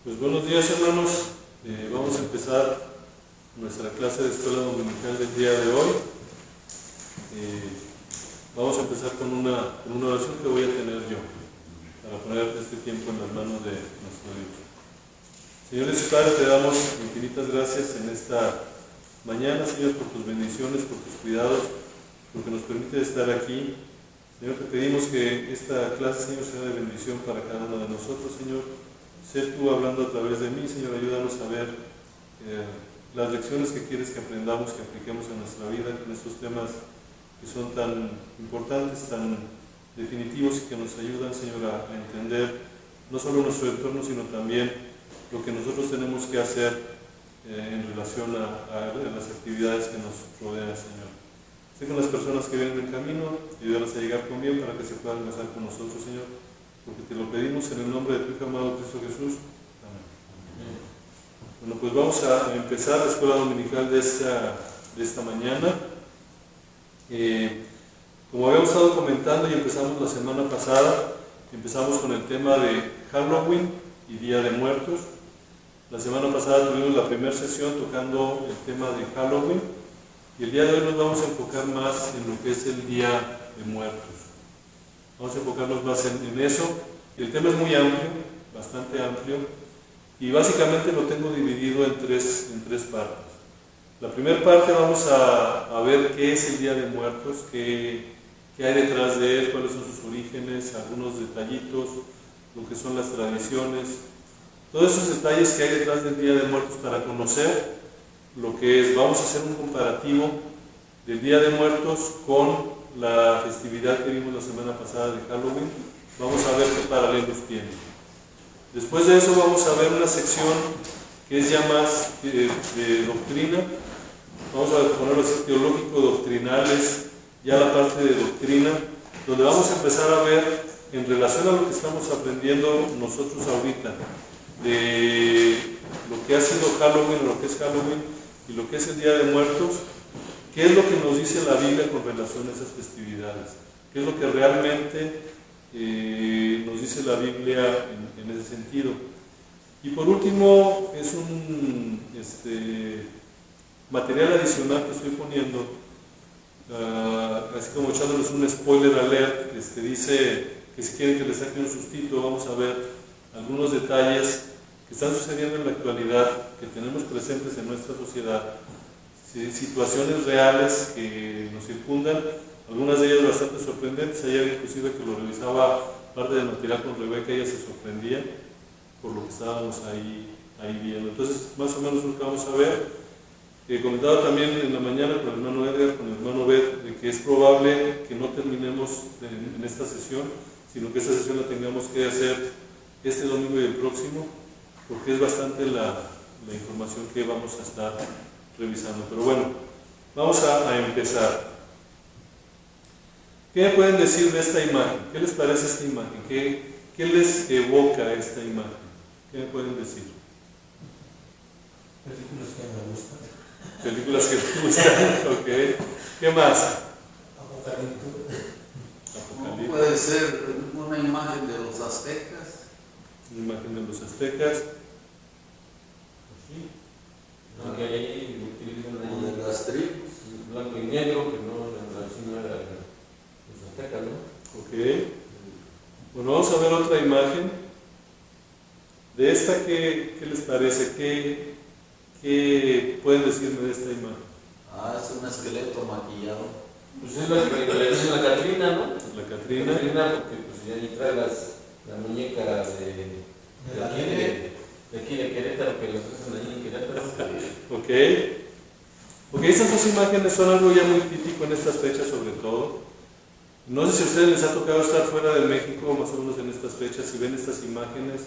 Pues buenos días, hermanos. Vamos a empezar nuestra clase de escuela dominical del día de hoy. Vamos a empezar con una oración que voy a tener yo para poner este tiempo en las manos de nuestro Dios. Señor Dios y Padre, te damos infinitas gracias en esta mañana, Señor, por tus bendiciones, por tus cuidados, porque nos permite estar aquí. Señor, te pedimos que esta clase, Señor, sea de bendición para cada uno de nosotros, Señor. Sé tú hablando a través de mí, Señor, ayúdanos a ver las lecciones que quieres que aprendamos, que apliquemos en nuestra vida, con estos temas que son tan importantes, tan definitivos y que nos ayudan, Señor, a entender no solo nuestro entorno, sino también lo que nosotros tenemos que hacer en relación a las actividades que nos rodean, Señor. Sé con las personas que vienen en camino, ayúdanos a llegar con bien para que se puedan gozar con nosotros, Señor, porque te lo pedimos en el nombre de tu Hijo amado Cristo Jesús. Amén. Bueno, pues vamos a empezar la escuela dominical de esta mañana. Como habíamos estado comentando y empezamos la semana pasada, empezamos con el tema de Halloween y Día de Muertos. La semana pasada tuvimos la primera sesión tocando el tema de Halloween y el día de hoy nos vamos a enfocar más en lo que es el Día de Muertos. Vamos a enfocarnos más en eso. El tema es muy amplio, bastante amplio, y básicamente lo tengo dividido en tres partes. La primera parte vamos a ver qué es el Día de Muertos, qué hay detrás de él, cuáles son sus orígenes, algunos detallitos, lo que son las tradiciones, todos esos detalles que hay detrás del Día de Muertos para conocer lo que es. Vamos a hacer un comparativo del Día de Muertos con la festividad que vimos la semana pasada de Halloween. Vamos a ver qué paralelos tiene. Después de eso vamos a ver una sección que es ya más de doctrina. Vamos a ponerlo así, teológico-doctrinal, es ya la parte de doctrina, donde vamos a empezar a ver, en relación a lo que estamos aprendiendo nosotros ahorita, de lo que ha sido Halloween, lo que es Halloween y lo que es el Día de Muertos, qué es lo que nos dice la Biblia con relación a esas festividades, qué es lo que realmente nos dice la Biblia en ese sentido. Y por último, es un material adicional que estoy poniendo, así como echándoles un spoiler alert, dice que si quieren que les saque un sustito, vamos a ver algunos detalles que están sucediendo en la actualidad, que tenemos presentes en nuestra sociedad, situaciones reales que nos circundan, algunas de ellas bastante sorprendentes. Ayer inclusive que lo revisaba parte del material con Rebeca, ella se sorprendía por lo que estábamos ahí viendo. Entonces, más o menos lo que vamos a ver. Comentaba también en la mañana con el hermano Edgar, con el hermano Beth, de que es probable que no terminemos en esta sesión, sino que esta sesión la tengamos que hacer este domingo y el próximo, porque es bastante la información que vamos a estar revisando. Pero bueno, vamos a empezar. ¿Qué me pueden decir de esta imagen? ¿Qué les parece esta imagen? ¿Qué les evoca esta imagen? ¿Qué me pueden decir? Películas que me gustan. Películas que te gustan, ok. ¿Qué más? Apocalipto. Puede ser una imagen de los aztecas. Una imagen de los aztecas. Aunque ahí utilizan O de las tribus. blanco y negro, que no era los aztecas, ¿no? Ok. Bueno, vamos a ver otra imagen. De esta, ¿qué les parece? ¿Qué pueden decirme de esta imagen? Es un esqueleto maquillado. Pues es la que le dicen la Catrina, ¿no? La Catrina. Porque pues ya trae la muñeca de aquí de Querétaro, que las hacen allí en Querétaro. Ok, estas dos imágenes son algo ya muy típico en estas fechas, sobre todo. No sé si a ustedes les ha tocado estar fuera de México, más o menos en estas fechas, y ven estas imágenes.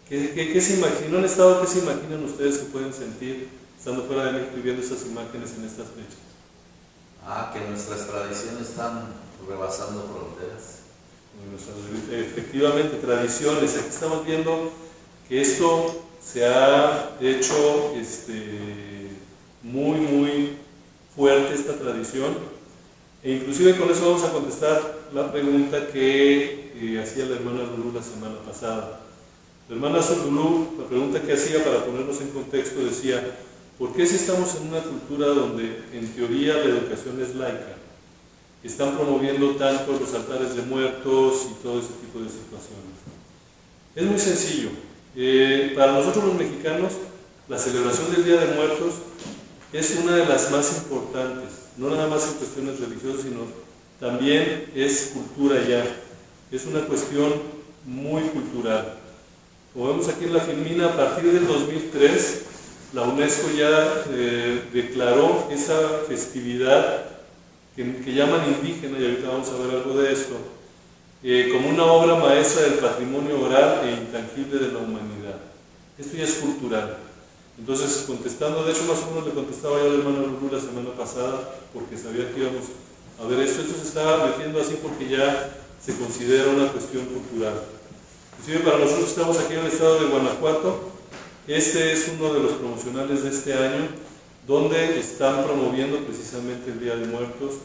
¿Qué se imaginan? ¿No han estado? ¿Qué se imaginan ustedes que pueden sentir estando fuera de México y viendo estas imágenes en estas fechas? Que nuestras tradiciones están rebasando fronteras. Efectivamente, tradiciones. Aquí estamos viendo que esto se ha hecho muy fuerte, esta tradición, e inclusive con eso vamos a contestar la pregunta que hacía la hermana Lulu la semana pasada. La hermana Zululú, la pregunta que hacía para ponernos en contexto decía, ¿por qué si estamos en una cultura donde en teoría la educación es laica, están promoviendo tanto los altares de muertos y todo ese tipo de situaciones? Es muy sencillo. Para nosotros los mexicanos, la celebración del Día de Muertos es una de las más importantes, no nada más en cuestiones religiosas, sino también es cultura ya, es una cuestión muy cultural. Como vemos aquí en la filmina, a partir del 2003, la UNESCO ya declaró esa festividad que llaman indígena, y ahorita vamos a ver algo de esto, como una obra maestra del patrimonio oral e intangible de la humanidad. Esto ya es cultural. Entonces, contestando, de hecho más o menos le contestaba yo a la hermana Lulú la semana pasada, porque sabía que íbamos a ver esto se estaba metiendo así porque ya se considera una cuestión cultural. Inclusive para nosotros que estamos aquí en el estado de Guanajuato, este es uno de los promocionales de este año, donde están promoviendo precisamente el Día de Muertos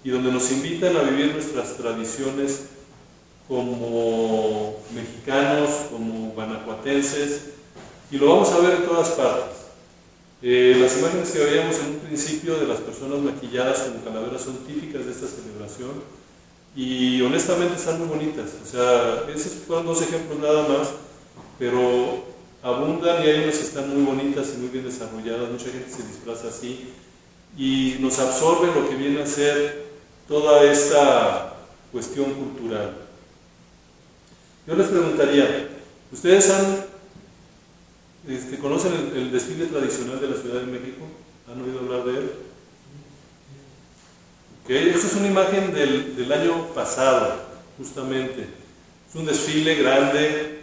y donde nos invitan a vivir nuestras tradiciones como mexicanos, como guanajuatenses, y lo vamos a ver en todas partes. Las imágenes que veíamos en un principio de las personas maquilladas como calaveras son típicas de esta celebración y honestamente están muy bonitas. O sea, esos fueron dos ejemplos nada más, pero abundan y hay unas que están muy bonitas y muy bien desarrolladas. Mucha gente se disfraza así y nos absorbe lo que viene a ser toda esta cuestión cultural. Yo les preguntaría, ¿ustedes conocen el desfile tradicional de la Ciudad de México? ¿Han oído hablar de él? Okay. Esta es una imagen del año pasado, justamente. Es un desfile grande,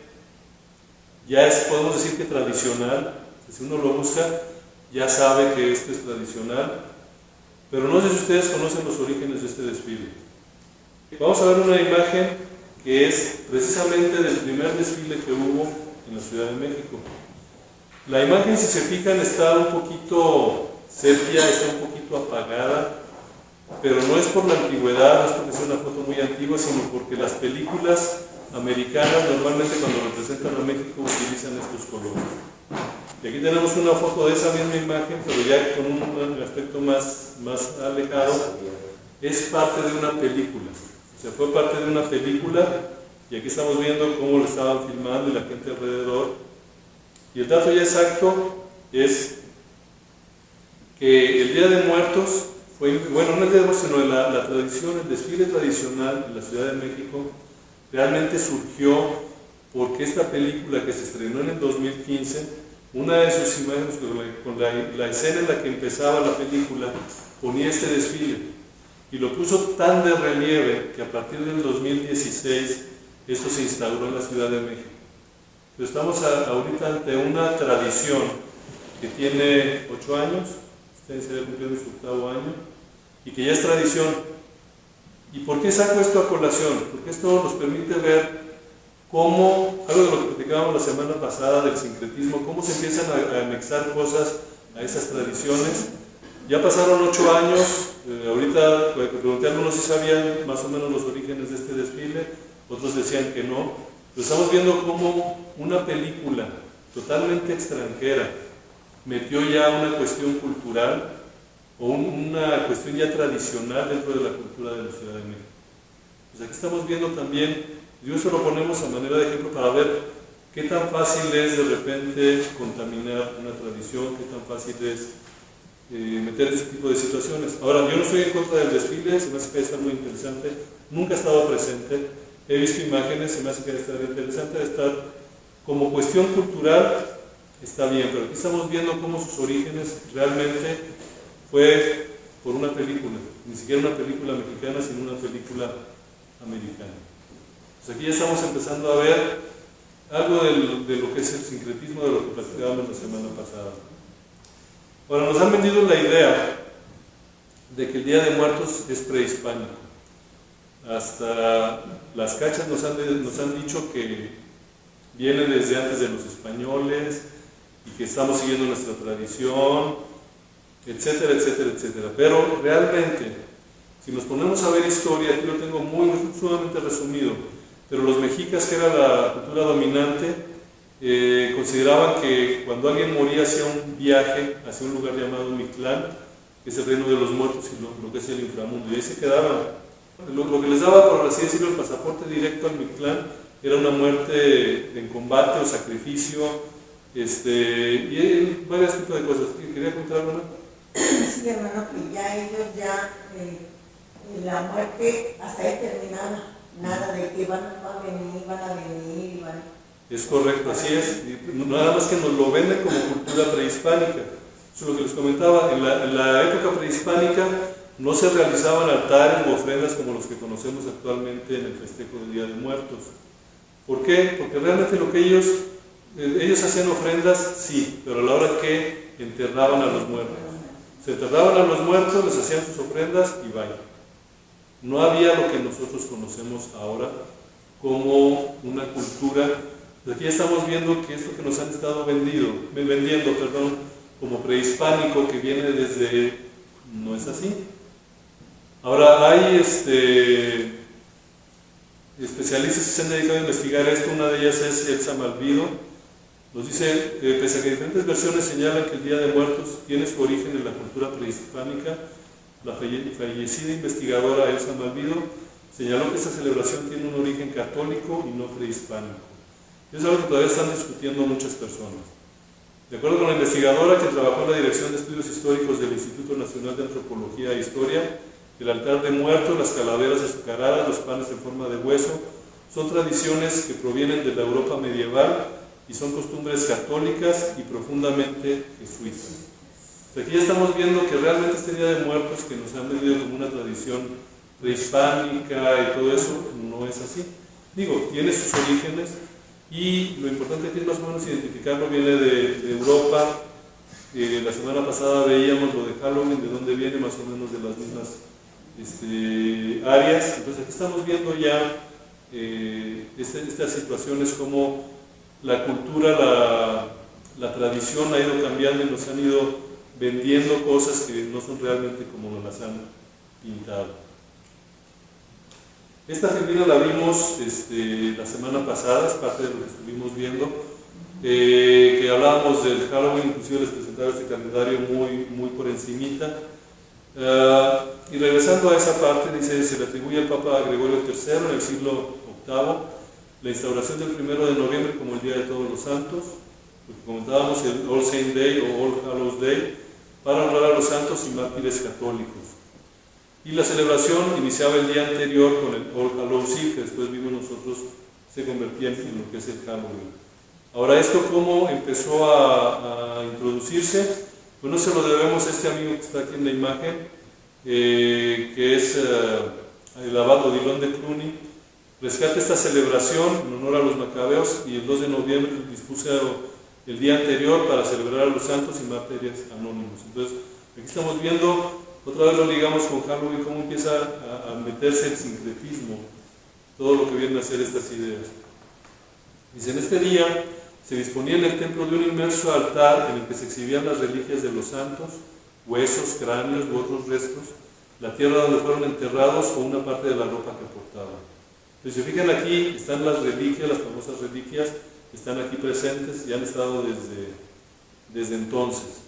ya podemos decir que tradicional. Si uno lo busca, ya sabe que esto es tradicional. Pero no sé si ustedes conocen los orígenes de este desfile. Vamos a ver una imagen que es precisamente del primer desfile que hubo en la Ciudad de México. La imagen, si se fijan, está un poquito sepia, está un poquito apagada, pero no es por la antigüedad, no es porque sea una foto muy antigua, sino porque las películas americanas normalmente cuando representan a México utilizan estos colores. Y aquí tenemos una foto de esa misma imagen, pero ya con un aspecto más alejado. Es parte de una película, o sea, fue parte de una película, y aquí estamos viendo cómo lo estaban filmando y la gente alrededor. Y el dato ya exacto es que el Día de Muertos fue, bueno, no el Día de Muertos, sino la tradición, el desfile tradicional en la Ciudad de México realmente surgió porque esta película que se estrenó en el 2015, una de sus imágenes con la escena en la que empezaba la película ponía este desfile y lo puso tan de relieve que a partir del 2016 esto se instauró en la Ciudad de México. Pero estamos ahorita ante una tradición que tiene 8 años, ustedes se cumpliendo su 8º año, y que ya es tradición. ¿Y por qué saco esto a colación? Porque esto nos permite ver cómo, algo de lo que platicábamos la semana pasada del sincretismo, cómo se empiezan a anexar cosas a esas tradiciones. Ya pasaron 8 años, ahorita pregunté a algunos si sabían más o menos los orígenes de este desfile, otros decían que no. Pero estamos viendo cómo una película totalmente extranjera metió ya una cuestión cultural o una cuestión ya tradicional dentro de la cultura de la Ciudad de México. Pues aquí estamos viendo también, y eso lo ponemos a manera de ejemplo para ver qué tan fácil es de repente contaminar una tradición, qué tan fácil es meter este tipo de situaciones. Ahora, yo no estoy en contra del desfile, se me hace que está muy interesante, nunca he estado presente. He visto imágenes, se me hace que debe estar interesante, de estar como cuestión cultural, está bien, pero aquí estamos viendo cómo sus orígenes realmente fue por una película, ni siquiera una película mexicana, sino una película americana. Pues aquí ya estamos empezando a ver algo de lo que es el sincretismo, de lo que platicábamos la semana pasada. Ahora, nos han vendido la idea de que el Día de Muertos es prehispánico. Hasta las cachas nos han dicho que viene desde antes de los españoles y que estamos siguiendo nuestra tradición, etcétera, etcétera, etcétera. Pero realmente, si nos ponemos a ver historia, aquí lo tengo sumamente resumido, pero los mexicas, que era la cultura dominante, consideraban que cuando alguien moría hacía un viaje hacia un lugar llamado Mictlán, que es el reino de los muertos y lo que es el inframundo, y ahí se quedaban. Lo que les daba, por así decirlo, el pasaporte directo al Mictlán era una muerte en combate o sacrificio, y varios tipos de cosas. ¿Quería contar alguna? Sí, hermano, que ya ellos la muerte hasta ahí terminaba, nada de que van a venir. Es correcto, así es. Nada más que nos lo venden como cultura prehispánica. Eso es lo que les comentaba. En la época prehispánica no se realizaban altares u ofrendas como los que conocemos actualmente en el festejo del Día de Muertos. ¿Por qué? Porque realmente lo que ellos hacían ofrendas, sí, pero a la hora que enterraban a los muertos. Se enterraban a los muertos, les hacían sus ofrendas y vaya. No había lo que nosotros conocemos ahora como una cultura. Aquí estamos viendo que esto que nos han estado vendiendo, como prehispánico, que viene desde... no es así. Ahora hay especialistas que se han dedicado a investigar esto. Una de ellas es Elsa Malvido. Nos dice, pese a que diferentes versiones señalan que el Día de Muertos tiene su origen en la cultura prehispánica, la fallecida investigadora Elsa Malvido señaló que esta celebración tiene un origen católico y no prehispánico. Es algo que todavía están discutiendo muchas personas. De acuerdo con la investigadora, que trabajó en la Dirección de Estudios Históricos del Instituto Nacional de Antropología e Historia, el altar de muertos, las calaveras azucaradas, los panes en forma de hueso, son tradiciones que provienen de la Europa medieval y son costumbres católicas y profundamente jesuitas. Aquí ya estamos viendo que realmente este Día de Muertos, que nos han vendido como una tradición prehispánica y todo eso, no es así. Digo, tiene sus orígenes y lo importante aquí es más o menos identificarlo. Viene de Europa. La semana pasada veíamos lo de Halloween, de dónde viene, más o menos de las mismas áreas. Entonces aquí estamos viendo ya estas situaciones, como la cultura, la tradición ha ido cambiando y nos han ido vendiendo cosas que no son realmente como nos las han pintado. Esta Argentina la vimos la semana pasada, es parte de lo que estuvimos viendo, que hablábamos del Halloween. Inclusive les presentaba este calendario muy por encimita. Y regresando a esa parte, dice, se le atribuye al Papa Gregorio III en el siglo VIII la instauración del 1 de noviembre como el Día de Todos los Santos, lo que comentábamos, el All Saints Day o All Hallows Day, para honrar a los santos y mártires católicos. Y la celebración iniciaba el día anterior con el All Hallows Eve, que después vimos nosotros se convertía en lo que es el Halloween. Ahora, ¿esto cómo empezó a introducirse? Bueno, se lo debemos a este amigo que está aquí en la imagen, que es el abad Odilon de Cluny. Rescata esta celebración en honor a los macabeos y el 2 de noviembre dispuso el día anterior para celebrar a los santos y mártires anónimos. Entonces, aquí estamos viendo, otra vez lo ligamos con Halloween, cómo empieza a meterse el sincretismo, todo lo que vienen a ser estas ideas. Dice, en este día se disponía en el templo de un inmenso altar en el que se exhibían las reliquias de los santos, huesos, cráneos u otros restos, la tierra donde fueron enterrados o una parte de la ropa que portaban. Entonces, si se fijan aquí, están las reliquias, las famosas reliquias, están aquí presentes y han estado desde entonces.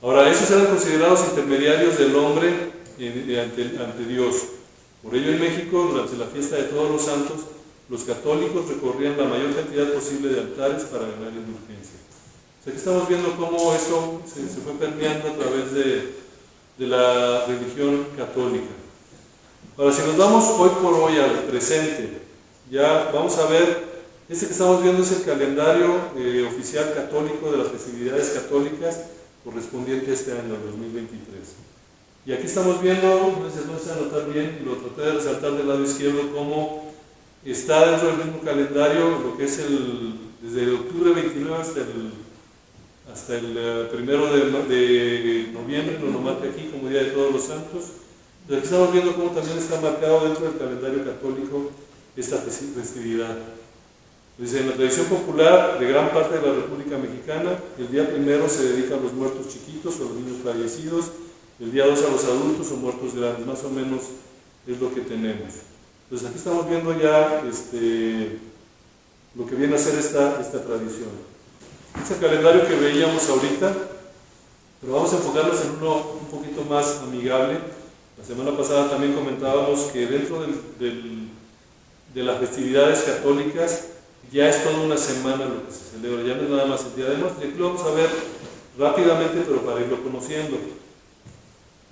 Ahora, esos eran considerados intermediarios del hombre ante Dios. Por ello, en México, durante la fiesta de Todos los Santos, los católicos recorrían la mayor cantidad posible de altares para ganar indulgencia. O sea, aquí estamos viendo cómo eso se fue permeando a través de la religión católica. Ahora, si nos vamos hoy por hoy al presente, ya vamos a ver, que estamos viendo es el calendario oficial católico de las festividades católicas correspondiente a este año, 2023. Y aquí estamos viendo, no sé si no se va a notar bien, lo traté de resaltar del lado izquierdo, cómo está dentro del mismo calendario lo que es desde el octubre 29 hasta el 1 de noviembre, lo marca aquí como Día de Todos los Santos. Pero aquí estamos viendo cómo también está marcado dentro del calendario católico esta festividad. Dice, en la tradición popular de gran parte de la República Mexicana, el día 1 se dedica a los muertos chiquitos o los niños fallecidos, el día 2 a los adultos o muertos grandes, más o menos es lo que tenemos. Entonces aquí estamos viendo ya lo que viene a ser esta tradición. Es el calendario que veíamos ahorita, pero vamos a enfocarnos en uno un poquito más amigable. La semana pasada también comentábamos que dentro de las festividades católicas ya es toda una semana lo que se celebra, ya no es nada más el Día de Muertos. Y aquí lo vamos a ver rápidamente, pero para irlo conociendo.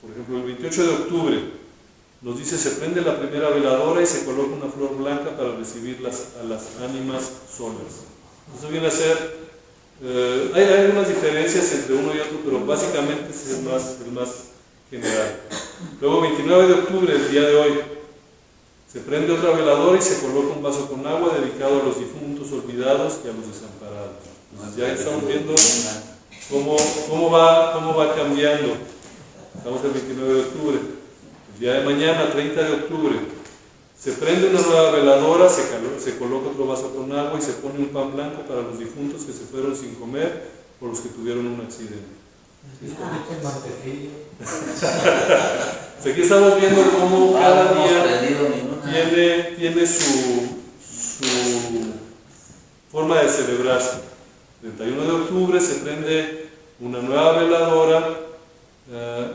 Por ejemplo, el 28 de octubre nos dice: se prende la primera veladora y se coloca una flor blanca para recibir a las ánimas solas. Eso viene a ser, hay algunas diferencias entre uno y otro, pero básicamente ese es el más general. Luego, 29 de octubre, el día de hoy, se prende otra veladora y se coloca un vaso con agua dedicado a los difuntos olvidados y a los desamparados. Entonces ya estamos viendo cómo va cambiando. Estamos el 29 de octubre. El día de mañana, 30 de octubre, se prende una nueva veladora, se coloca otro vaso con agua y se pone un pan blanco para los difuntos que se fueron sin comer o los que tuvieron un accidente. Aquí estamos viendo cómo cada día tiene su forma de celebrarse. El 31 de octubre se prende una nueva veladora,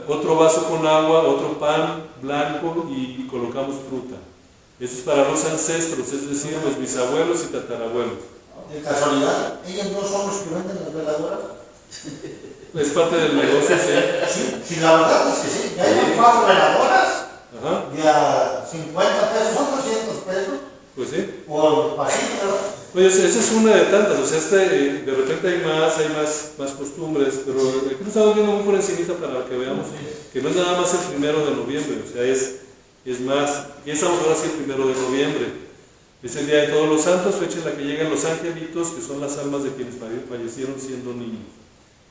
otro vaso con agua, otro pan blanco y colocamos fruta. Eso es para los ancestros, es decir, los bisabuelos y tatarabuelos. De casualidad, ¿ellos no son los que venden las veladoras? Es parte del negocio, sí. Sí, la verdad es que sí. Ya hay 4 veladoras. Ajá. Y a 50 pesos, son 200 pesos. Pues sí. Por pasito, ¿verdad? Pues esa es una de tantas, o sea, de repente hay más costumbres, pero aquí lo estamos viendo muy por encimita para que veamos que no es nada más el 1 de noviembre, o sea, es más. Y estamos ahora sí el 1 de noviembre. Es el Día de Todos los Santos, fecha en la que llegan los angelitos, que son las almas de quienes fallecieron siendo niños.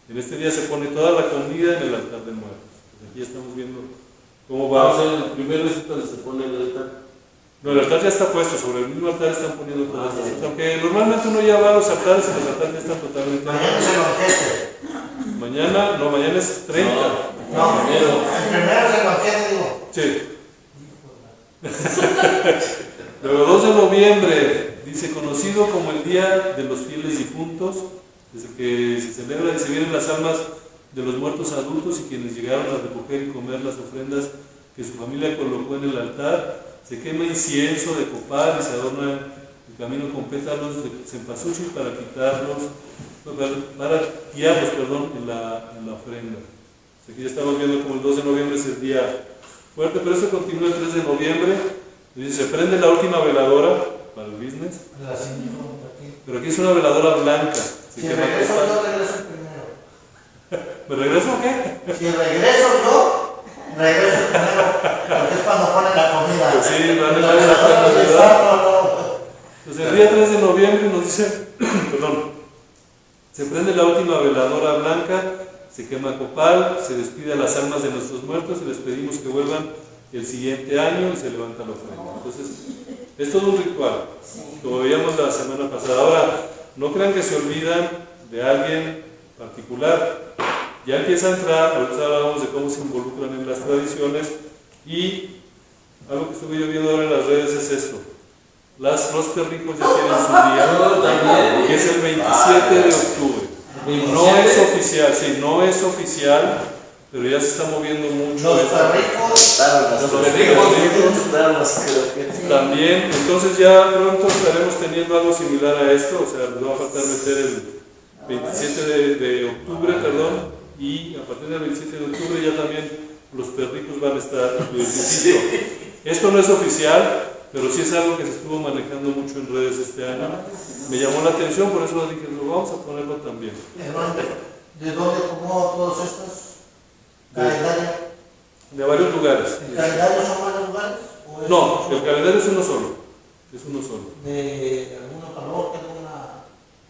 En este día se pone toda la comida en el altar de muertos. Pues aquí estamos viendo cómo va. O sea, el primero es cuando se pone el altar. No, el altar ya está puesto, sobre el mismo altar están poniendo todas las cosas. Aunque normalmente uno ya va a los altares y los altares ya están totalmente. Mañana es el banquete. Mañana es 30. No, el primero es el banquete, digo. Sí. Luego, 2 de noviembre, dice: conocido como el Día de los Fieles Difuntos, desde que se celebra y se vienen las almas de los muertos adultos y quienes llegaron a recoger y comer las ofrendas que su familia colocó en el altar. Se quema incienso de copal y se adorna el camino con pétalos de cempasúchil para guiarlos en la ofrenda. Aquí ya estamos viendo como el 2 de noviembre es el día fuerte, pero eso continúa el 3 de noviembre. Dice: se prende la última veladora para el business, pero aquí es una veladora blanca. Si regreso yo, regreso el primero. ¿Me regreso o qué? Si regreso yo, regreso el primero, porque es cuando ponen la comida. Pues sí, vale la pena, ¿verdad? Entonces el día 3 de noviembre nos dice, se prende la última veladora blanca, se quema copal, se despide a las almas de nuestros muertos y les pedimos que vuelvan el siguiente año y se levanta la ofrenda. Entonces, es todo un ritual, como veíamos la semana pasada. Ahora, no crean que se olvidan de alguien particular. Ya empieza a entrar, ahorita hablábamos de cómo se involucran en las tradiciones, y algo que estuve yo viendo ahora en las redes es esto: los perricos ya tienen su día, que es el 27 de octubre. No es oficial, sí, no es oficial, pero ya se está moviendo mucho. Los perricos también, entonces ya pronto estaremos teniendo algo similar a esto, o sea, nos va a faltar meter el 27 de octubre, y a partir del 27 de octubre ya también los perricos van a estar incluidos. Esto no es oficial, pero sí es algo que se estuvo manejando mucho en redes este año. Me llamó la atención, por eso dije, vamos a ponerlo también. ¿De dónde tomó todos estos calendarios? De varios lugares. ¿El calendario son varios lugares? No, el calendario es uno solo. Es uno solo. ¿De alguna parroquia, alguna...?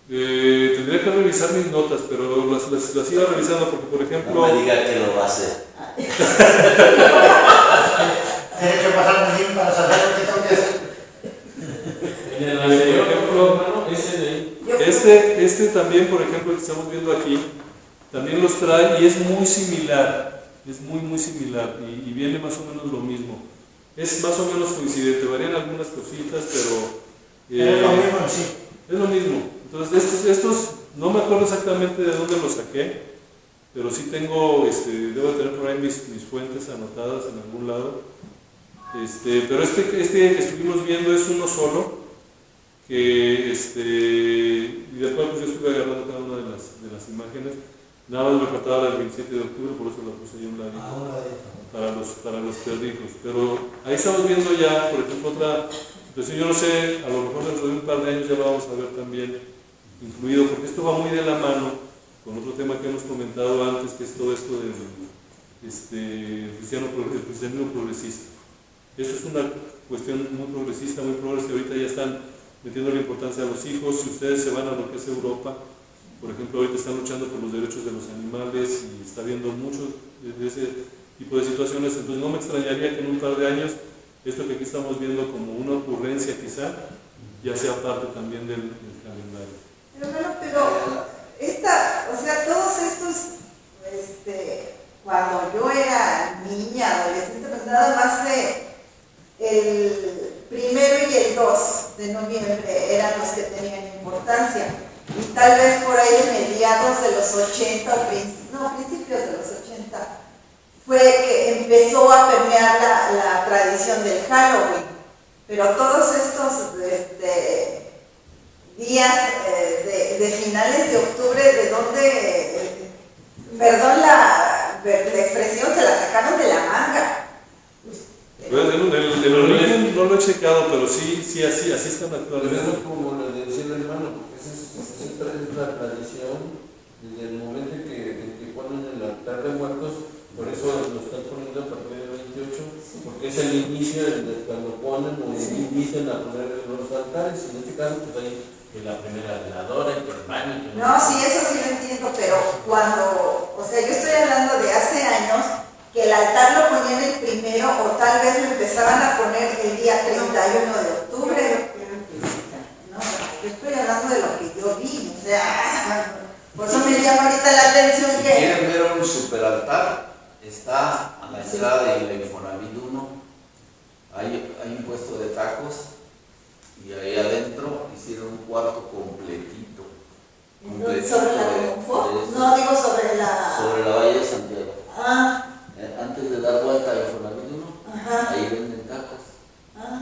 Tendría que revisar mis notas, pero las iba revisando porque, por ejemplo... No me diga que lo va a hacer. Tiene que pasar muy bien para saber lo que tengo que hacer. En el anterior, hermano, ese de ahí. Este también, por ejemplo, que estamos viendo aquí, también los trae y es muy similar. Es muy similar y viene más o menos lo mismo. Es más o menos coincidente, varían algunas cositas, pero... Es lo mismo en sí. Es lo mismo. Entonces, estos no me acuerdo exactamente de dónde los saqué, pero sí tengo, debo tener por ahí mis fuentes anotadas en algún lado. Pero este que estuvimos viendo es uno solo, que y después pues yo estuve agarrando cada una de las imágenes. Nada más me faltaba la del 27 de octubre, por eso la puse ahí a un ladito, para los perrijos. Pero ahí estamos viendo ya, por ejemplo, otra situación. Yo no sé, a lo mejor dentro de un par de años ya lo vamos a ver también incluido, porque esto va muy de la mano con otro tema que hemos comentado antes, que es todo esto del cristianismo progresista. Esto es una cuestión muy progresista, muy progresista. Ahorita ya están metiendo la importancia a los hijos. Si ustedes se van a lo que es Europa, por ejemplo, ahorita están luchando por los derechos de los animales y está habiendo mucho de ese tipo de situaciones. Entonces no me extrañaría que en un par de años esto que aquí estamos viendo como una ocurrencia quizá ya sea parte también del calendario. Pero bueno, o sea, todos estos, cuando yo era niña, adolescente, pues nada más el 1 y el 2 de noviembre eran los que tenían importancia. Y tal vez por ahí de mediados de los 80, principios de los 80, fue que empezó a permear la tradición del Halloween. Pero todos estos días de finales de octubre, ¿de dónde? Perdón la expresión, se la sacaron de la manga. Pues, el origen no lo he checado, pero sí así están Pero actualmente. es como lo decía el hermano, porque siempre es la tradición desde el momento en que ponen el altar de muertos, por eso lo están poniendo a partir del 28, porque es el inicio de cuando ponen o inician a poner los altares, y en este caso pues hay que la primera veladora y que el baño. No, sí, eso sí lo entiendo, pero cuando, o sea, yo estoy hablando de hace años, que el altar lo ponían el 1 o tal vez lo empezaban a poner el día 31 de octubre. No, yo estoy hablando de lo que yo vi, o sea, por eso me llama ahorita la atención Si que... quieren ver un superaltar, está a la entrada de la Infonavit 1, hay un puesto de tacos y ahí adentro hicieron un cuarto completito. ¿Sobre la Confort? No, digo sobre la... Sobre la Valle de Santiago. Ah. Antes de dar vuelta a Infonavit 1, Ajá. ahí venden tacos.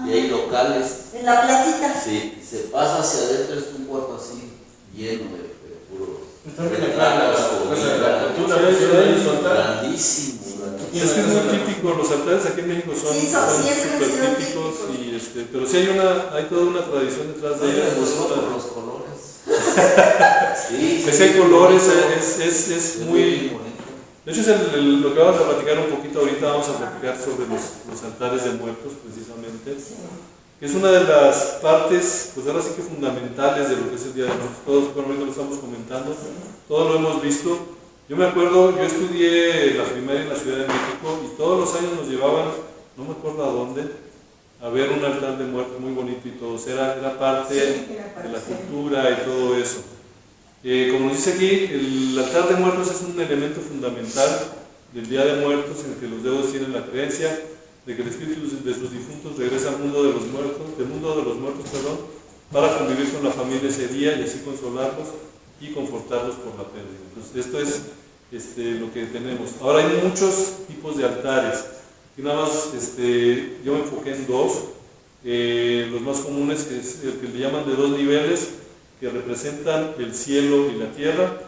Y hay locales. En la placita. Sí, se pasa hacia adentro, es un cuarto así, lleno de puros. Grandísimo. Es que es muy típico, los altares aquí en México son súper típicos, pero sí hay toda una tradición detrás de ellos. Por los colores. Sí, hay colores, es muy... De hecho, es lo que vamos a platicar un poquito ahorita. Vamos a platicar sobre los altares de muertos, precisamente. Que es una de las partes, pues ahora sí que fundamentales de lo que es el Día de Muertos. Todos, bueno, ahorita lo estamos comentando, todos lo hemos visto. Yo me acuerdo, yo estudié la primaria en la Ciudad de México y todos los años nos llevaban, no me acuerdo a dónde, a ver un altar de muertos muy bonito y todo. O sea, era parte de la cultura y todo eso. Como nos dice aquí, el altar de muertos es un elemento fundamental del Día de Muertos, en el que los deudos tienen la creencia de que el espíritu de sus difuntos regresa al mundo de los muertos, para convivir con la familia ese día y así consolarlos y confortarlos por la pérdida. Entonces, esto es lo que tenemos. Ahora hay muchos tipos de altares. Y nada más, yo me enfoqué en dos. Los más comunes, que es el que le llaman de 2 niveles, que representan el cielo y la tierra,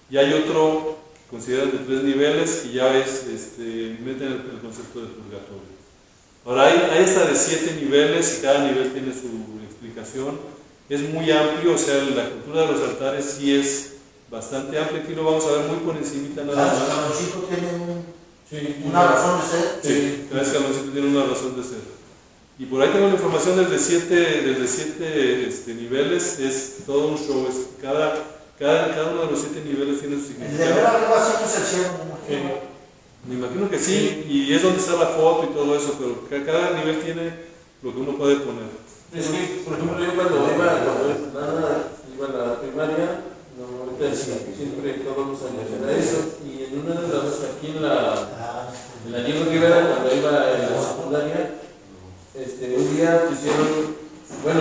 y hay otro consideran de 3 niveles y ya meten el concepto de purgatorio. Ahora hay hasta de 7 niveles y cada nivel tiene su explicación. Es muy amplio, o sea, la cultura de los altares sí es bastante amplia. Aquí lo vamos a ver muy por encimita nada más. Cada escaloncito tiene una razón de ser. Sí, cada escaloncito tiene una razón de ser. Y por ahí tengo la información desde 7 niveles, es todo un show. Cada uno de los 7 niveles tiene su significado. El de ver arriba siempre es el cielo. Me imagino que sí, y es donde está la foto y todo eso, pero cada nivel tiene lo que uno puede poner. Es que, por ejemplo, yo cuando iba a la primaria, normalmente siempre todos los años era eso, y en una de las, aquí en la Diego Rivera, cuando iba en la secundaria, un día pusieron,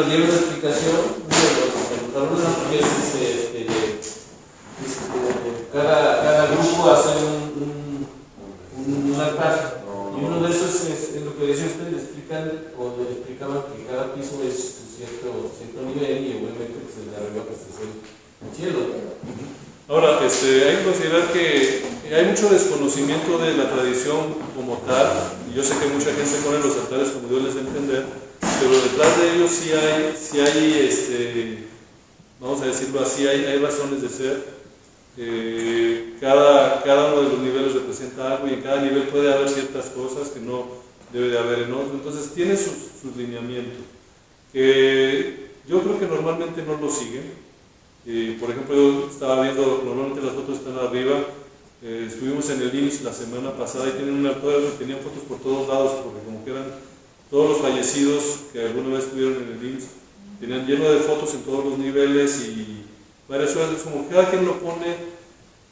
dieron una explicación, uno de los alumnos cada grupo hace un altar. Y uno de esos es lo que decía usted, le explicaban que cada piso es cierto nivel y obviamente pues el de arriba pues es el cielo. Ahora, hay que considerar que hay mucho desconocimiento de la tradición como tal, y yo sé que mucha gente pone los altares como Dios les da a entender, pero detrás de ellos sí hay vamos a decirlo así, hay razones de ser. Cada uno de los niveles representa algo y en cada nivel puede haber ciertas cosas que no debe de haber en otro, entonces tiene sus lineamientos. Yo creo que normalmente no lo siguen. Por ejemplo, yo estaba viendo, normalmente las fotos están arriba, estuvimos en el IMSS la semana pasada y tenían fotos por todos lados, porque como que eran todos los fallecidos que alguna vez estuvieron en el IMSS, tenían lleno de fotos en todos los niveles y varias horas, como cada quien lo pone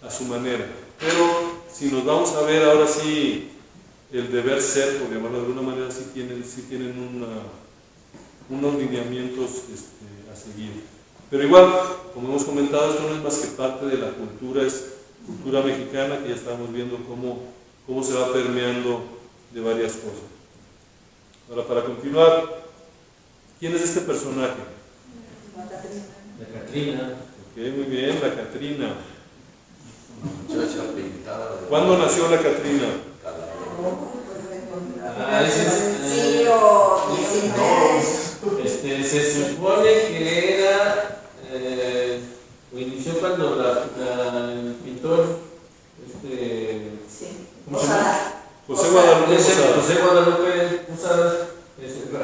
a su manera. Pero si nos vamos a ver ahora sí el deber ser, por llamarlo de alguna manera, sí tienen unos lineamientos a seguir. Pero igual, como hemos comentado, esto no es más que parte de la cultura, es cultura mexicana, que ya estamos viendo cómo se va permeando de varias cosas. Ahora, para continuar, ¿quién es este personaje? La Catrina. Ok, muy bien, la Catrina. Muchacha pintada. ¿Cuándo nació la Catrina? Se supone que era o inició cuando el pintor José Guadalupe Posada. José Guadalupe Posada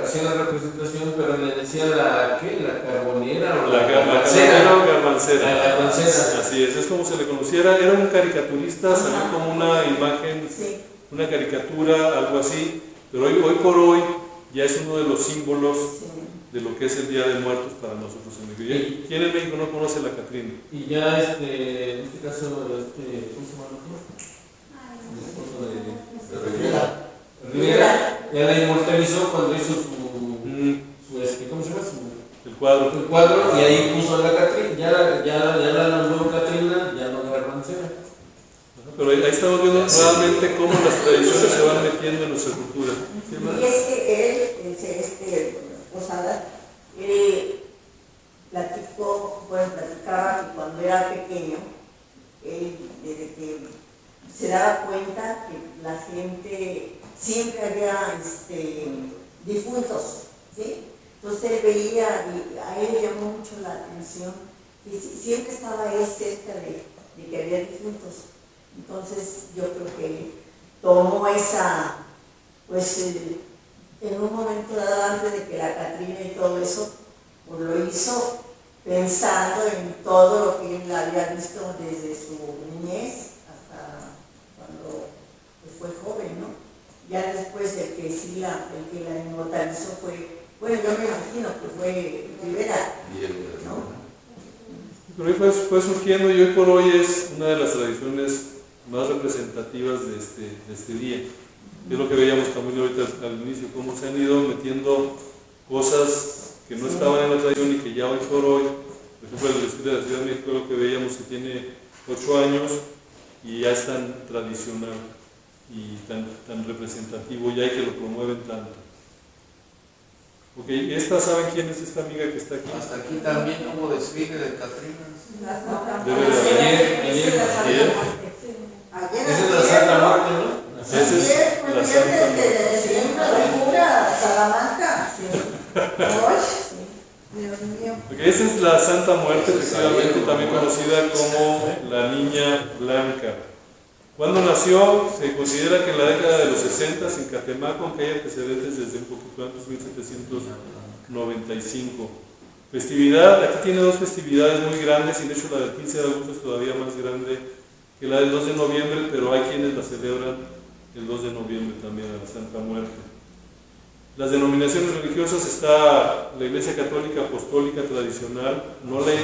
hacía la representación, pero le decía la carbonera o la garbancera. La garbancera. Así es como se le conociera. Era un caricaturista, salió como una imagen, una caricatura, algo así, pero hoy por hoy ya es uno de los símbolos de lo que es el Día de Muertos para nosotros en México. ¿Quién en México no conoce la Catrina? Y ya en este caso, ¿cómo se llama? El esposo de Rivera, ya la inmortalizó cuando hizo ¿cómo se llama? El cuadro. El cuadro, y ahí puso a la Catrina, ya la nombró Catrina, ya no la garbancera. Pero ahí estamos viendo realmente cómo las tradiciones se van metiendo en nuestra cultura. Y es que él, Posada, platicaba que cuando era pequeño, desde que se daba cuenta que la gente siempre había difuntos, ¿sí? Entonces él veía, y a él le llamó mucho la atención, que siempre estaba él cerca de que había difuntos. Entonces yo creo que tomó esa, en un momento dado antes de que la Catrina y todo eso, pues lo hizo pensando en todo lo que él había visto desde su niñez hasta cuando fue joven, ¿no? Ya después de que el que la inmortalizó fue, bueno, yo me imagino que fue Rivera, ¿no? Pero ahí fue surgiendo y hoy por hoy es una de las tradiciones más representativas de este día. Es lo que veíamos también ahorita al inicio, cómo se han ido metiendo cosas que no estaban en la tradición y que ya hoy por hoy, por ejemplo el desfile de la Ciudad de México, lo que veíamos que tiene 8 años y ya es tan tradicional y tan representativo ya y que lo promueven tanto. Ok, ¿saben quién es esta amiga que está aquí? Hasta aquí también hubo desfile de Catrinas. Ayer. Esa es la Santa Muerte, ¿no? Esa es la Santa Muerte. Salamanca. Dios mío. Okay, esa es la Santa Muerte, efectivamente, también conocida como la Niña Blanca. ¿Cuándo nació? Se considera que en la década de los 60 en Catemaco, aunque hay antecedentes desde un poquito antes, 1795. Festividad, aquí tiene 2 festividades muy grandes, y de hecho la del 15 de agosto es todavía más grande que la del 2 de noviembre, pero hay quienes la celebran el 2 de noviembre también, a la Santa Muerte. Las denominaciones religiosas está la Iglesia Católica Apostólica Tradicional, no la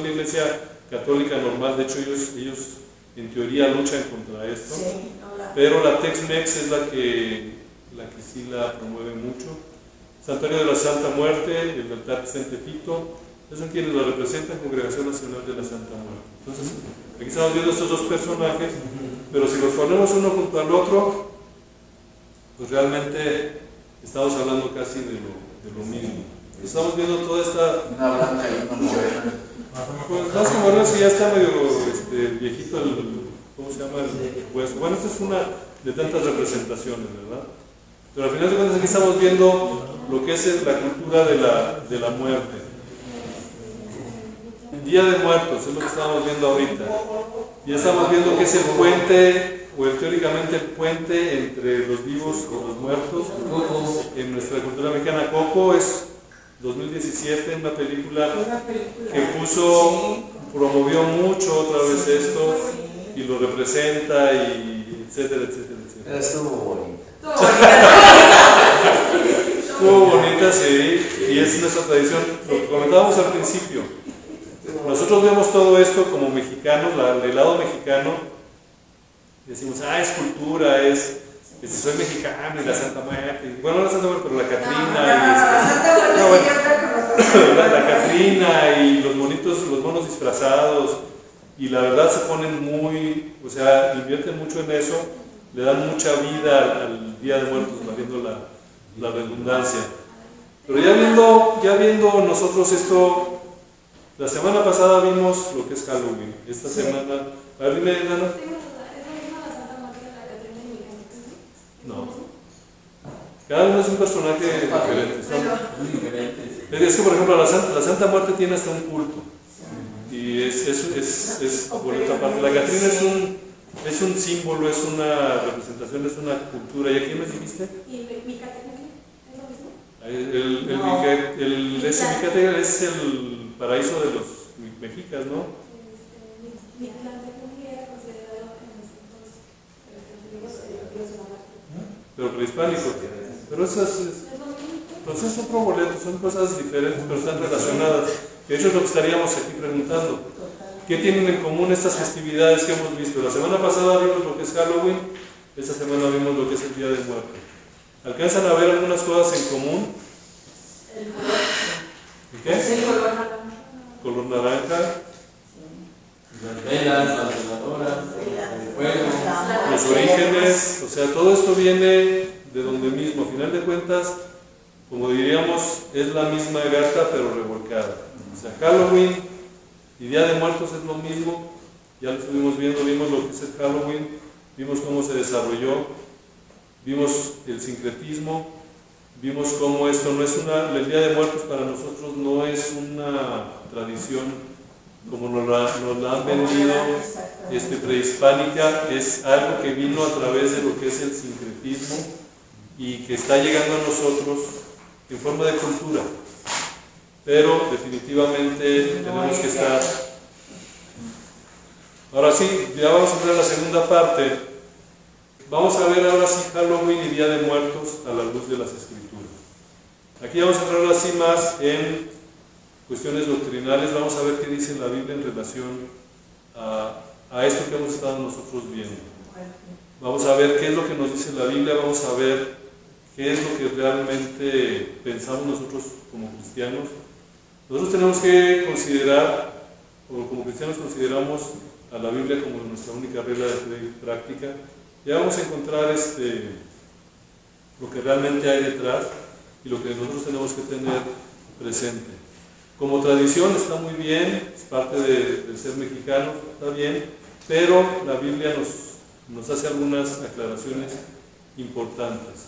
Iglesia Católica normal, de hecho ellos en teoría luchan contra esto, pero la Tex-Mex es la que sí la promueve mucho. Santuario de la Santa Muerte, el altar San Tepito, esos son quienes la representan, Congregación Nacional de la Santa Muerte. Entonces, Aquí estamos viendo estos dos personajes, pero si los ponemos uno junto al otro, pues realmente estamos hablando casi de lo mismo. Estamos viendo toda esta... Una blanca y una morena. Pues más que moreno, si ya está medio viejito ¿cómo se llama? El hueso. Bueno, esta es una de tantas representaciones, ¿verdad? Pero al final de cuentas aquí estamos viendo lo que es la cultura de la muerte. El Día de Muertos es lo que estamos viendo ahorita. Ya estamos viendo que es el puente, o teóricamente el puente entre los vivos y los muertos. En nuestra cultura mexicana, Coco es 2017, una película que promovió mucho otra vez esto y lo representa y etcétera, etcétera, etcétera. Estuvo bonita. Estuvo bonita, sí, y es nuestra tradición. Lo que comentábamos al principio, nosotros vemos todo esto como mexicanos, el lado mexicano, decimos, es cultura, es soy mexicano y la Santa Muerte, bueno, no la Santa Muerte, pero la Catrina, la Catrina y los monos disfrazados, y la verdad se ponen muy, o sea, invierten mucho en eso, le dan mucha vida al Día de Muertos, valiendo la redundancia. Pero ya viendo nosotros esto, la semana pasada vimos lo que es Halloween, esta semana, a ver, dime, Nana. No. Cada uno es un personaje diferente. Muy diferentes. Es que, por ejemplo, la Santa Muerte tiene hasta un culto. Y es por otra parte. La Catrina es un símbolo, es una representación, es una cultura. ¿Y a quién me dijiste? Ese Micatecatl es el paraíso de los mexicas, ¿no? Pero prehispánico. Pero eso es otro boleto, son cosas diferentes, pero están relacionadas. De hecho, es lo que estaríamos aquí preguntando. ¿Qué tienen en común estas festividades que hemos visto? La semana pasada vimos lo que es Halloween, esta semana vimos lo que es el Día de Muertos. ¿Alcanzan a ver algunas cosas en común? ¿Qué? Color naranja. Las velas, las veladoras, el fuego. Los orígenes, o sea, todo esto viene de donde mismo. A final de cuentas, como diríamos, es la misma gata pero revolcada. O sea, Halloween y Día de Muertos es lo mismo. Ya lo estuvimos viendo, vimos lo que es el Halloween, vimos cómo se desarrolló, vimos el sincretismo, vimos cómo esto no es el Día de Muertos para nosotros no es una tradición como nos la han vendido prehispánica, es algo que vino a través de lo que es el sincretismo y que está llegando a nosotros en forma de cultura. Pero definitivamente tenemos que estar... Ahora sí, ya vamos a entrar a la segunda parte. Vamos a ver ahora sí Halloween y Día de Muertos a la luz de las Escrituras. Aquí vamos a entrar ahora sí más en cuestiones doctrinales. Vamos a ver qué dice la Biblia en relación a esto que hemos estado nosotros viendo. Vamos a ver qué es lo que nos dice la Biblia, vamos a ver qué es lo que realmente pensamos nosotros como cristianos. Nosotros tenemos que considerar, o como cristianos consideramos a la Biblia como nuestra única regla de fe y práctica. Ya vamos a encontrar lo que realmente hay detrás y lo que nosotros tenemos que tener presente. Como tradición está muy bien, es parte del ser mexicano, está bien, pero la Biblia nos hace algunas aclaraciones importantes.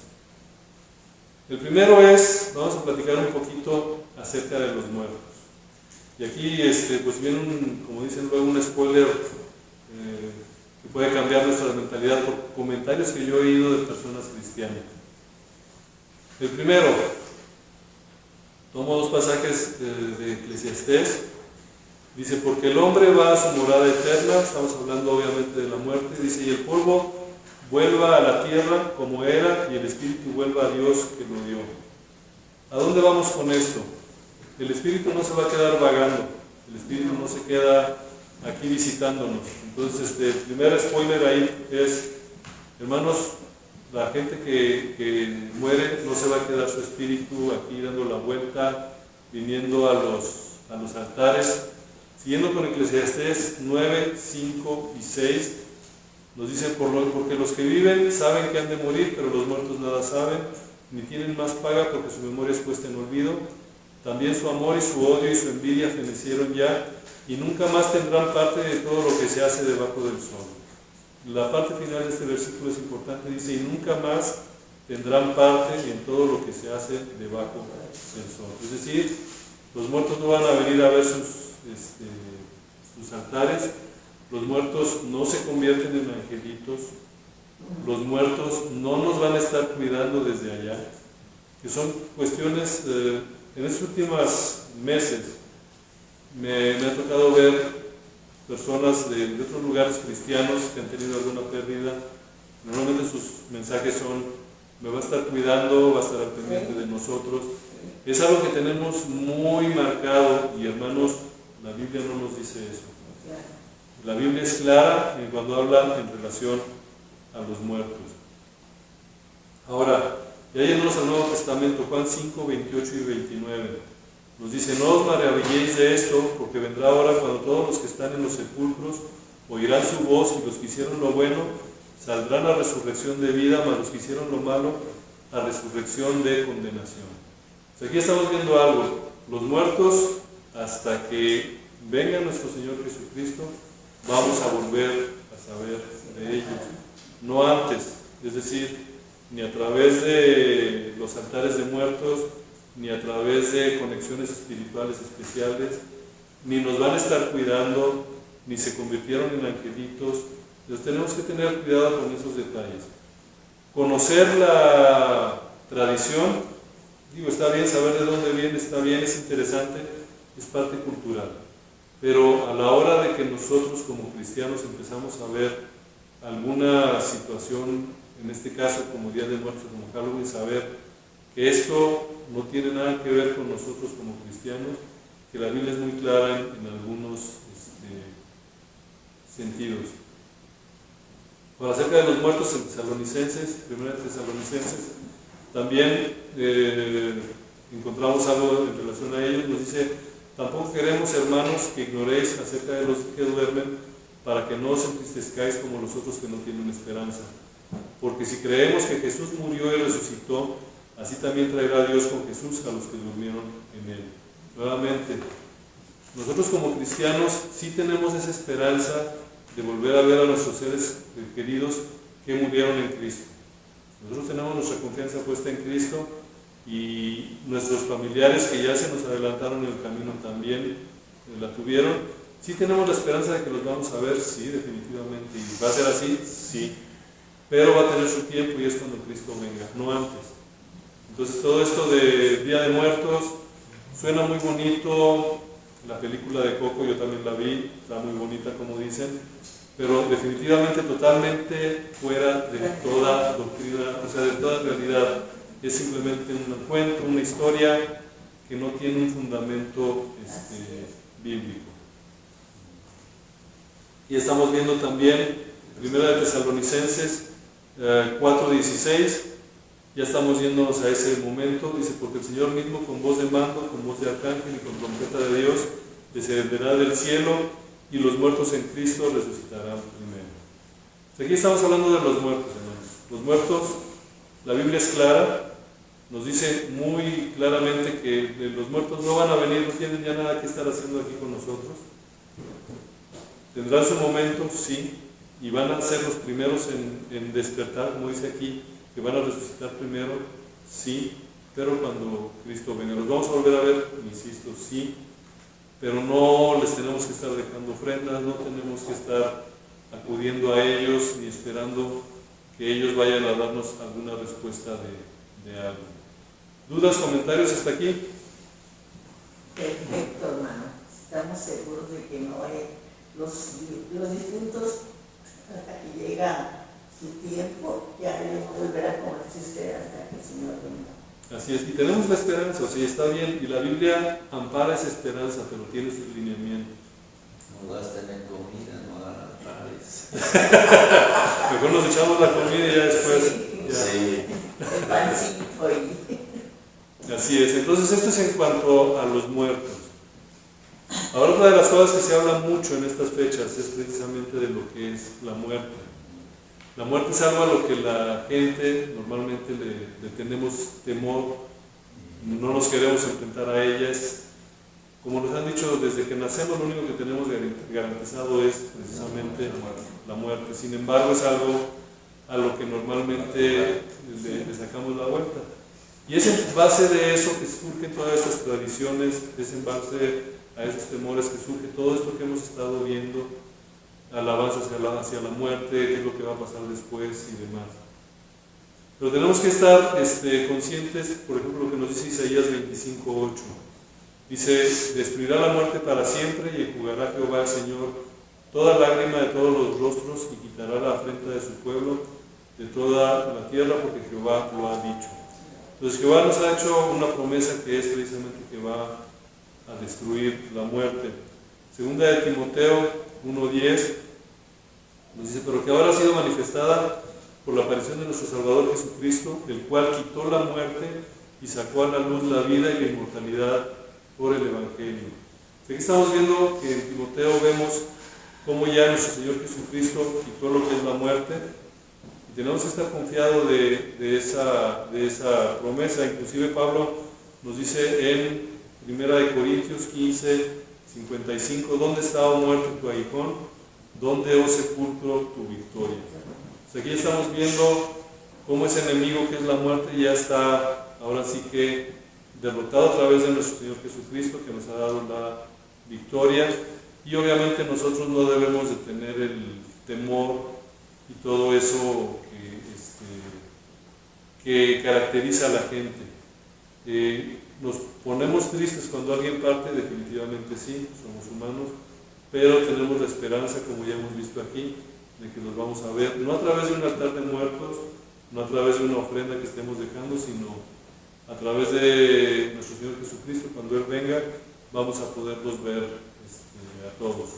El primero vamos a platicar un poquito acerca de los muertos. Y aquí pues viene como dicen luego, un spoiler que puede cambiar nuestra mentalidad por comentarios que yo he oído de personas cristianas. El primero, tomo dos pasajes de Eclesiastés. Dice, porque el hombre va a su morada eterna, estamos hablando obviamente de la muerte, dice, y el polvo vuelva a la tierra como era, y el espíritu vuelva a Dios que lo dio. ¿A dónde vamos con esto? El espíritu no se va a quedar vagando, el espíritu no se queda aquí visitándonos. Entonces, el primer spoiler ahí es, hermanos, la gente que muere no se va a quedar su espíritu aquí dando la vuelta, viniendo a los altares, Siguiendo con Eclesiastés 9, 5 y 6, nos dice, porque los que viven saben que han de morir, pero los muertos nada saben, ni tienen más paga porque su memoria es puesta en olvido. También su amor y su odio y su envidia fenecieron ya, y nunca más tendrán parte de todo lo que se hace debajo del sol. La parte final de este versículo es importante, dice, y nunca más tendrán parte en todo lo que se hace debajo del sol. Es decir, los muertos no van a venir a ver sus altares, los muertos no se convierten en angelitos, los muertos no nos van a estar cuidando desde allá, que son cuestiones, en estos últimos meses me ha tocado ver personas de otros lugares cristianos que han tenido alguna pérdida. Normalmente sus mensajes son, me va a estar cuidando, va a estar al pendiente de nosotros. Es algo que tenemos muy marcado, y hermanos, la Biblia no nos dice eso. La Biblia es clara en cuando habla en relación a los muertos. Ahora, ya yéndonos al Nuevo Testamento, Juan 5, 28 y 29, nos dice, no os maravilléis de esto, porque vendrá ahora cuando todos los que están en los sepulcros oirán su voz, y los que hicieron lo bueno saldrán a resurrección de vida, mas los que hicieron lo malo a resurrección de condenación. O sea, aquí estamos viendo algo. Los muertos, hasta que venga nuestro Señor Jesucristo, vamos a volver a saber de ellos, no antes, es decir, ni a través de los altares de muertos, ni a través de conexiones espirituales especiales, ni nos van a estar cuidando, ni se convirtieron en angelitos. Entonces tenemos que tener cuidado con esos detalles. Conocer la tradición, digo, está bien saber de dónde viene, está bien, es interesante, es parte cultural. Pero a la hora de que nosotros como cristianos empezamos a ver alguna situación, en este caso como Día de Muertos, como Halloween, saber que esto no tiene nada que ver con nosotros como cristianos, que la Biblia es muy clara en algunos sentidos. Ahora, acerca de los muertos en Tesalonicenses, 1 Tesalonicenses, también encontramos algo en relación a ellos. Nos dice, tampoco queremos, hermanos, que ignoréis acerca de los que duermen, para que no os entristezcáis como los otros que no tienen esperanza. Porque si creemos que Jesús murió y resucitó, así también traerá Dios con Jesús a los que durmieron en él. Nuevamente, nosotros como cristianos sí tenemos esa esperanza de volver a ver a nuestros seres queridos que murieron en Cristo. Nosotros tenemos nuestra confianza puesta en Cristo, y nuestros familiares que ya se nos adelantaron en el camino también la tuvieron. Sí tenemos la esperanza de que los vamos a ver, sí, definitivamente. ¿Y va a ser así? Sí. Pero va a tener su tiempo, y es cuando Cristo venga, no antes. Entonces todo esto de Día de Muertos suena muy bonito. La película de Coco yo también la vi, está muy bonita como dicen, pero definitivamente totalmente fuera de toda doctrina, o sea, de toda realidad. Es simplemente un cuento, una historia que no tiene un fundamento bíblico. Y estamos viendo también 1 Tesalonicenses 4:16, ya estamos yéndonos a ese momento. Dice, porque el Señor mismo con voz de mando, con voz de arcángel y con trompeta de Dios descenderá del cielo, y los muertos en Cristo resucitarán primero. Aquí estamos hablando de los muertos, hermanos. Los muertos, la Biblia es clara, nos dice muy claramente que los muertos no van a venir, no tienen ya nada que estar haciendo aquí con nosotros. Tendrán su momento, sí, y van a ser los primeros en despertar, como dice aquí, que van a resucitar primero, sí, pero cuando Cristo venga. Los vamos a volver a ver, insisto, sí, pero no les tenemos que estar dejando ofrendas, no tenemos que estar acudiendo a ellos ni esperando que ellos vayan a darnos alguna respuesta de algo. ¿Dudas, comentarios hasta aquí? Perfecto, hermano. Estamos seguros de que no hay los difuntos, hasta que llega su tiempo, ya ellos volverán como existe hasta que el Señor venga. Así es, y tenemos la esperanza, o sea, está bien, y la Biblia ampara esa esperanza, pero tiene sus lineamientos. No gasten en comida, no hagan altares. Mejor nos echamos la comida y ya después. Sí, Ya. Sí. el pancito y... Así es, entonces esto es en cuanto a los muertos. Ahora, otra de las cosas que se habla mucho en estas fechas es precisamente de lo que es la muerte. La muerte es algo a lo que la gente normalmente le tenemos temor, no nos queremos enfrentar a ellas. Como nos han dicho, desde que nacemos lo único que tenemos garantizado es precisamente la muerte. Sin embargo, es algo a lo que normalmente le sacamos la vuelta. Y es en base de eso que surgen todas estas tradiciones, es en base a esos temores que surge todo esto que hemos estado viendo, alabanza hacia la muerte, qué es lo que va a pasar después y demás. Pero tenemos que estar conscientes, por ejemplo, lo que nos dice Isaías 25:8. Dice: destruirá la muerte para siempre y enjugará Jehová el Señor toda lágrima de todos los rostros y quitará la afrenta de su pueblo de toda la tierra, porque Jehová lo ha dicho. Entonces Jehová nos ha hecho una promesa que es precisamente que va a destruir la muerte. Segunda de Timoteo 1:10 nos dice: pero que ahora ha sido manifestada por la aparición de nuestro Salvador Jesucristo, el cual quitó la muerte y sacó a la luz la vida y la inmortalidad por el Evangelio. Aquí estamos viendo que en Timoteo vemos cómo ya nuestro Señor Jesucristo quitó lo que es la muerte, y tenemos que estar confiados de esa promesa. Inclusive Pablo nos dice en 1 Corintios 15:55: ¿dónde está, oh muerte, tu aguijón? ¿Dónde, oh sepulcro, tu victoria? Aquí estamos viendo cómo ese enemigo que es la muerte ya está ahora sí que derrotado a través de nuestro Señor Jesucristo, que nos ha dado la victoria. Y obviamente nosotros no debemos de tener el temor y todo eso que caracteriza a la gente. Nos ponemos tristes cuando alguien parte, definitivamente sí, somos humanos, pero tenemos la esperanza, como ya hemos visto aquí, de que los vamos a ver, no a través de un altar de muertos, no a través de una ofrenda que estemos dejando, sino a través de nuestro Señor Jesucristo. Cuando Él venga, vamos a poderlos ver a todos.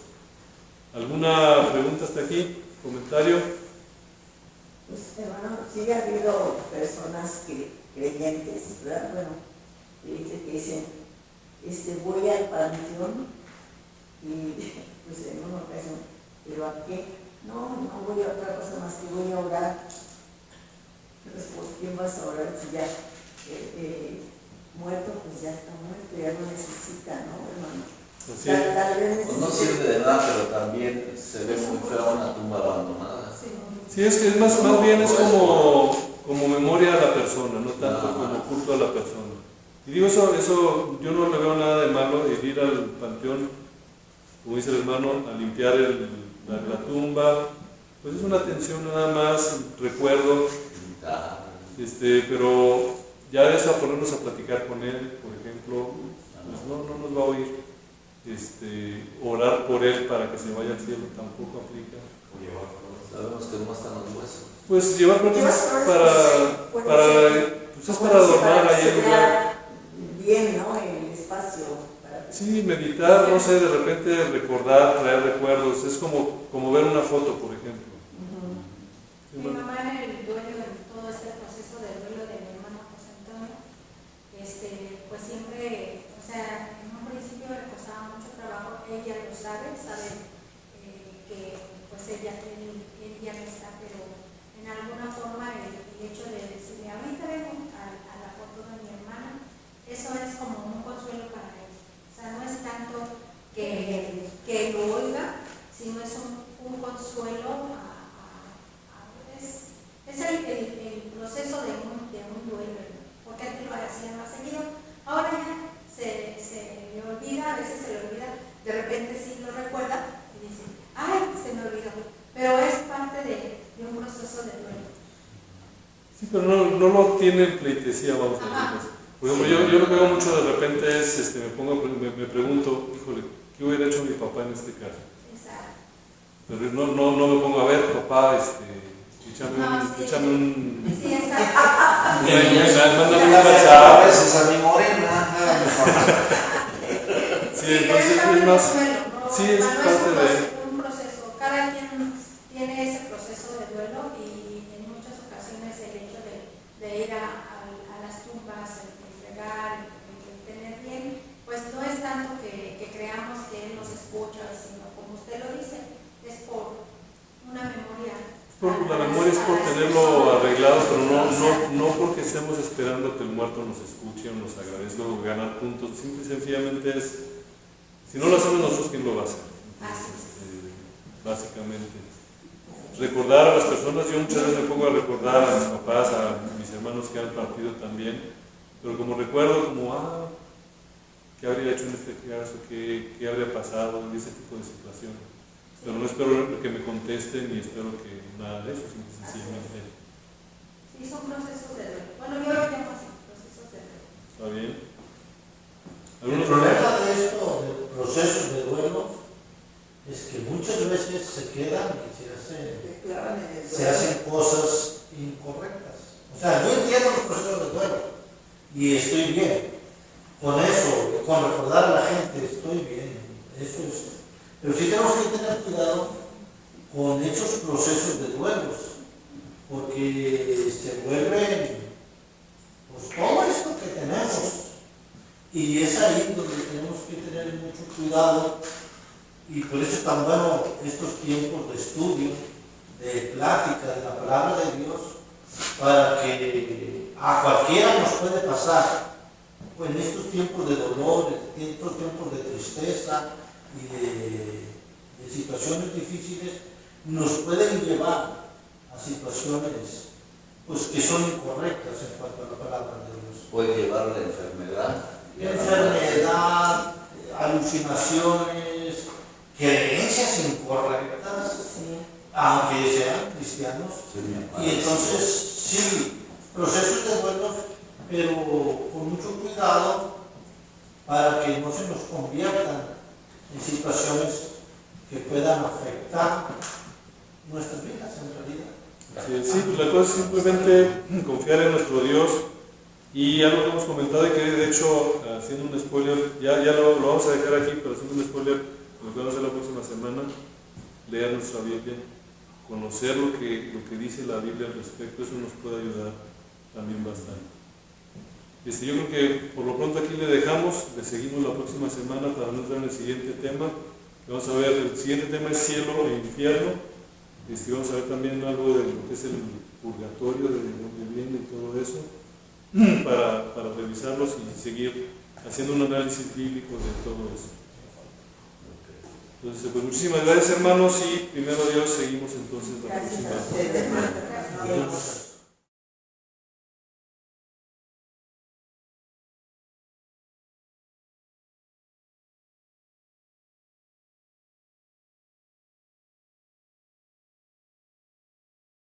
¿Alguna pregunta hasta aquí? ¿Comentario? Pues, hermano, sí ha habido personas creyentes, ¿verdad? Bueno, que dicen, voy al panteón y pues en una ocasión, ¿pero a qué? No voy a otra cosa más que voy a orar. Pues, ¿por quién vas a orar si ya muerto? Pues ya está muerto, ya no necesita, ¿no, hermano? Así Tal vez Pues no sirve de nada, pero también se ve muy fea una tumba abandonada. Sí, es que es más bien es como memoria a la persona, no tanto como culto a la persona. Y digo eso yo no le veo nada de malo de ir al panteón, como dice el hermano, a limpiar la tumba. Pues es una atención nada más, recuerdo, pero ya de eso a ponernos a platicar con él, por ejemplo, pues no nos va a oír. Orar por él para que se vaya al cielo tampoco aplica. Sabemos que no están los huesos. Pues llevar flores es para adornar ahí el lugar. Bien, ¿no? El espacio. Sí, meditar, no sé, de repente recordar, traer recuerdos. Es como ver una foto, por ejemplo. Mi mamá era el dueño de todo este proceso del duelo de mi hermano José Antonio. Pues siempre, o sea, en un principio le costaba mucho trabajo. Ella lo sabe que pues él ya no está, pero en alguna forma el hecho de decirle, ahorita vengo a la foto de mi hermana, eso es como un consuelo para él. O sea, no es tanto que lo oiga, sino es un consuelo es el proceso de un duelo, porque antes lo hacían más seguido. Ahora ya se le olvida, a veces se le olvida, de repente sí lo recuerda y dice, ay, se me olvidó, pero es parte de un proceso de duelo. Sí, pero no lo tiene en pleitesía, vamos a decir. Por ejemplo, yo lo que veo mucho de repente es, me pregunto, híjole, ¿qué hubiera hecho mi papá en este caso? Exacto. Pero no me pongo a ver, papá, échame un... Sí, exacto. Mándame un A WhatsApp. veces a mi morena. Sí, entonces es más... Sí, es parte de... un proceso, cada quien tiene ese proceso de duelo y en muchas ocasiones el hecho de ir a las tumbas, el entregar, el tener bien, pues no es tanto que creamos que él por la memoria, es por tenerlo arreglado, pero no porque estemos esperando que el muerto nos escuche o nos agradezca o ganar puntos. Simple y sencillamente es, si no lo hacemos nosotros, ¿quién lo va a hacer? Básicamente. Recordar a las personas, yo muchas veces me pongo a recordar a mis papás, a mis hermanos que han partido también, pero como recuerdo, como, ¿qué habría hecho en este caso? ¿Qué habría pasado en ese tipo de situaciones? Pero no espero que me contesten ni espero que nada de eso, sencillamente. Sí, son procesos de duelo. Bueno, yo lo llamo así, procesos de duelo. ¿Está bien? El problema de esto, de procesos de duelo, es que muchas veces se quedan y se hacen cosas incorrectas. O sea, yo entiendo los procesos de duelo y estoy bien. Con eso, con recordar a la gente, estoy bien. Eso es. Pero sí tenemos que tener cuidado con esos procesos de duelos, porque se vuelven pues todo esto que tenemos. Y es ahí donde tenemos que tener mucho cuidado. Y por eso es tan bueno estos tiempos de estudio, de plática de la palabra de Dios, para que a cualquiera nos puede pasar, pues en estos tiempos de dolor, en estos tiempos de tristeza y de situaciones difíciles, nos pueden llevar a situaciones pues que son incorrectas en cuanto a la palabra de Dios. Puede llevar la enfermedad. Enfermedad, alucinaciones, creencias incorrectas, aunque sean cristianos, y entonces sí, procesos de duelo, pero con mucho cuidado para que no se nos conviertan en situaciones que puedan afectar nuestras vidas en realidad. Sí, pues la cosa es simplemente confiar en nuestro Dios. Y algo que hemos comentado y que de hecho, haciendo un spoiler, ya lo vamos a dejar aquí, pero haciendo un spoiler, lo que vamos a hacer la próxima semana, leer nuestra Biblia, conocer lo que dice la Biblia al respecto, eso nos puede ayudar también bastante. Yo creo que por lo pronto aquí le dejamos, le seguimos la próxima semana para no entrar en el siguiente tema. Vamos a ver, el siguiente tema es cielo e infierno. Vamos a ver también algo de lo que es el purgatorio, de dónde viene y todo eso, para revisarlos y seguir haciendo un análisis bíblico de todo eso. Entonces, pues muchísimas gracias, hermanos, y primero Dios, seguimos entonces la próxima. Gracias a ustedes, hermano.